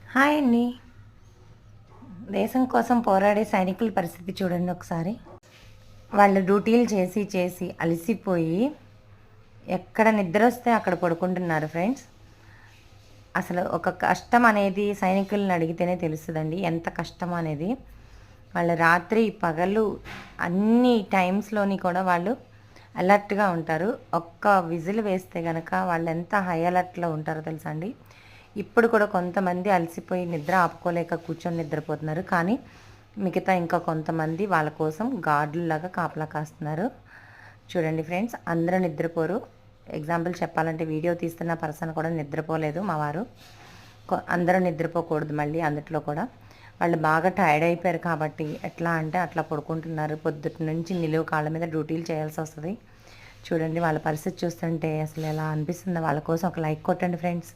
Hi అండి. దేశం కోసం పోరాడే సైనికుల పరిస్థితి చూడండి ఒకసారి. వాళ్ళు డ్యూటీలు చేసి చేసి అలసిపోయి ఎక్కడ నిద్రొస్తే అక్కడ పడుకుంటున్నారు ఫ్రెండ్స్. అసలు ఒక కష్టం అనేది సైనికుల్ని అడిగితేనే తెలుస్తదండి ఎంత కష్టం అనేది. వాళ్ళు రాత్రి, పగలు అన్ని టైమ్స్‌లోని కూడా వాళ్ళు అలర్ట్‌గా ఉంటారు. ఒక్క విజిల్ వేస్తే గనక వాళ్ళెంత హై అలర్ట్‌లో ఉంటారో తెలుసా అండి. ఇప్పుడు కూడా కొంతమంది అలసిపోయి నిద్ర ఆపుకోలేక కూర్చొని నిద్రపోతున్నారు. కానీ మిగతా ఇంకా కొంతమంది వాళ్ళ కోసం గార్డుల్లాగా కాపలా కాస్తున్నారు. చూడండి ఫ్రెండ్స్, అందరూ నిద్రపోరు. ఎగ్జాంపుల్ చెప్పాలంటే వీడియో తీస్తున్న పర్సన్ కూడా నిద్రపోలేదు మా వారు. అందరూ నిద్రపోకూడదు మళ్ళీ అందుట్లో కూడా. వాళ్ళు బాగా టైర్డ్ అయిపోయారు కాబట్టి ఎట్లా అంటే అట్లా పడుకుంటున్నారు. పొద్దుటి నుంచి నిలువు కాళ్ళ మీద డ్యూటీలు చేయాల్సి వస్తది. చూడండి వాళ్ళ పరిస్థితి చూస్తుంటే అసలు ఎలా అనిపిస్తుందో. వాళ్ళ కోసం ఒక లైక్ కొట్టండి ఫ్రెండ్స్.